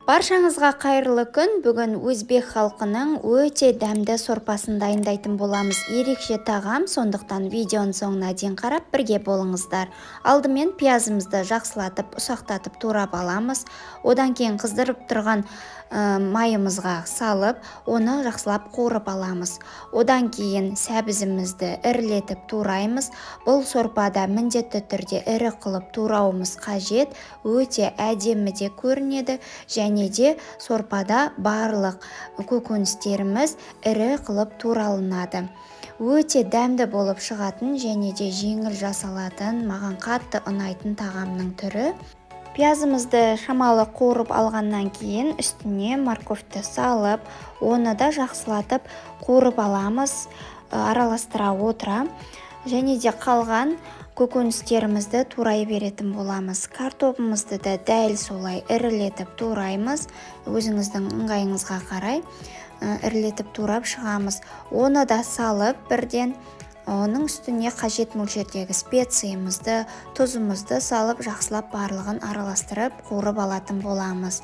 Баршаңызға қайырлы күн. Бүгін өзбек халқының өте дәмді сорпасын дайындайтын боламыз. Ерекше тағам, сондықтан видеоның соңына дейін қарап бірге болыңыздар. Алдымен пиязымызды жақсылатып, ұсақтатып турап аламыз. Одан кейін қыздырып тұрған майымызға салып, оны жақсылап қуырып аламыз. Одан кейін сәбізімізді ірілетіп тураймыз. Бұл сорпада міндетті түрде ірі қылып турауымыз қажет. Өте әдемі де көрінеді, және де сорпада барлық көкөністеріміз ірі қылып туралынады. Өте дәмді болып шығатын және де жеңіл жасалатын, маған қатты ұнайтын тағамның түрі. Пиязымызды шамалы қуырып алғаннан кейін үстіне морковьті салып, оны да жақсылатып қуырып аламыз, араластыра отыра. Және де қалған көкөністерімізді турай беретін боламыз. Картопымызды да дәл солай ірілетіп тураймыз. Өзіңіздің ыңғайыңызға қарай ірілетіп турап шығамыз. Оны да салып бірден оның үстіне қажет мөлшердегі специямызды, тұзымызды салып жақсылап барлығын араластырып қуырып алатын боламыз.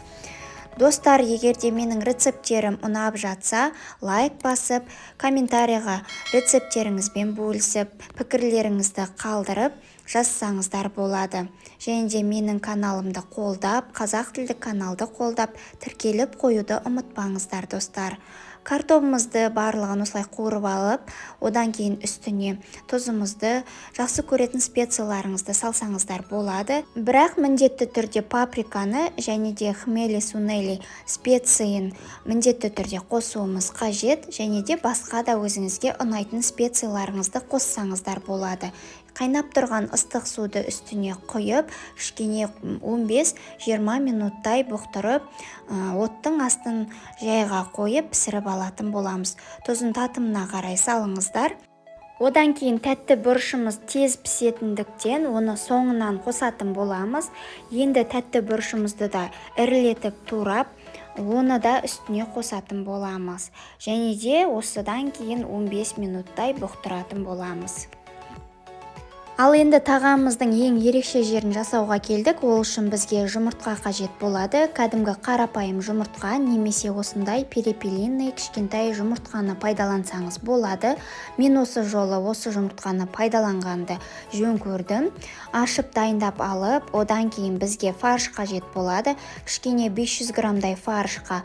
Достар, егер де менің рецепттерім ұнап жатса, лайк басып, комментарийға рецепттеріңізбен бөлісіп, пікірлеріңізді қалдырып жазсаңыздар болады. Және де менің каналымды қолдап, қазақ тілді каналды қолдап, тіркеліп қоюды ұмытпаңыздар, достар. Картопымызды барлығын осылай қуырып алып, одан кейін үстіне тұзымызды, жақсы көретін специяларыңызды салсаңыздар болады. Бірақ міндетті түрде паприканы және де хмели сунели специясын міндетті түрде қосуымыз қажет, және де басқа да өзіңізге ұнайтын специяларыңызды қоссаңыздар болады. Қайнап тұрған ыстық суды үстіне құйып, кішкене 15-20 минуттай бұқтырып, оттың астын жайға қойып пісіріп алатын боламыз. Тұзын татымына қарай салыңыздар. Одан кейін тәтті бұрышымыз тез пісетіндіктен оны соңынан қосатын боламыз. Енді тәтті бұрышымызды да ірілетіп турап, оны да үстіне қосатын боламыз. Және де осыдан кейін 15 минуттай бұқтыратын боламыз. Ал енді тағамымыздың ең ерекше жерін жасауға келдік. Ол үшін бізге жұмыртқа қажет болады. Кәдімгі қарапайым жұмыртқа, немесе осындай перепелиный кішкентай жұмыртқаны пайдалансаңыз болады. Мен осы жолы осы жұмыртқаны пайдаланғанды жөн көрдім. Ашып дайындап алып, одан кейін бізге фарш қажет болады. Кішкене 500 граммдай фаршқа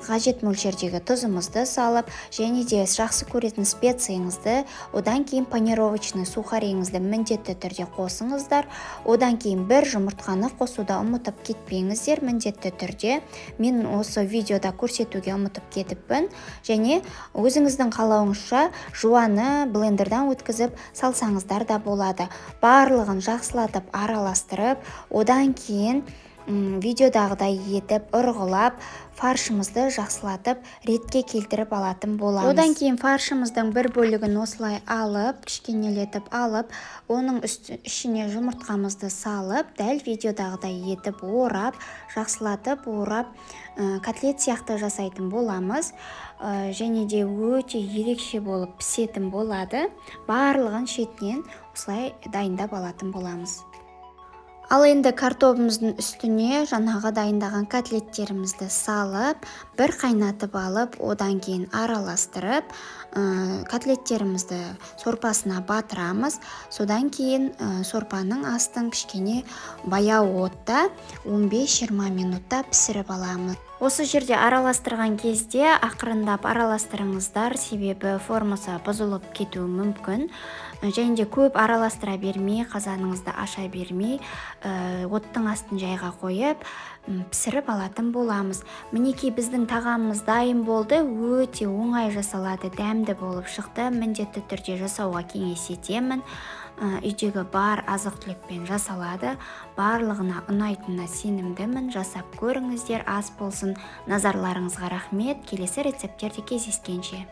қажет мөлшердегі тұзымызды салып, және де жақсы көретін специяңызды, одан кейін панировочный сухарийіңізді міндетті түрде қосыңыздар. Одан кейін бір жұмыртқаны қосуда ұмытып кетпеңіздер, міндетті түрде. Мен осы видеода көрсетуге ұмытып кетіппін. Және өзіңіздің қалауыңызша жуаны блендердан өткізіп салсаңыздар да болады. Барлығын жақсылатып араластырып, одан кейін видеодағыдай етіп, ұрғылап, фаршымызды жақсылатып, ретке келтіріп алатын боламыз. Одан кейін фаршымыздың бір бөлігін осылай алып, кішкенелетіп алып, оның ішіне жұмыртқамызды салып, дәл видеодағыдай етіп, орап, жақсылатып, орап, котлет сияқты жасайтын боламыз. Және де өте ерекше болып пісетін болады. Барлығын шетінен осылай дайындап алатын боламыз. Ал енді картопымыздың үстіне жаңағы дайындаған котлеттерімізді салып, бір қайнатып алып, одан кейін араластырып, котлеттерімізді сорпасына батырамыз. Содан кейін сорпаның астын кішкене баяу отта 15-20 минутта пісіріп аламыз. Осы жерде араластырған кезде ақырындап араластырыңыздар, себебі формасы бұзылып кетуі мүмкін. Және де көп араластыра бермей, қазаныңызды аша бермей, оттың астын жайға қойып, пісіріп алатын боламыз. Мінекей біздің тағамымыз дайын болды. Өте оңай жасалады, дәмді болып шықты. Міндетті түрде жасауға кеңес етемін. Үйдегі бар азық-түлікпен жасалады. Барлығына ұнайтынына сенімдімін. Жасап көріңіздер, ас болсын. Назарларыңызға рахмет. Келесі рецепттерде кездескенше.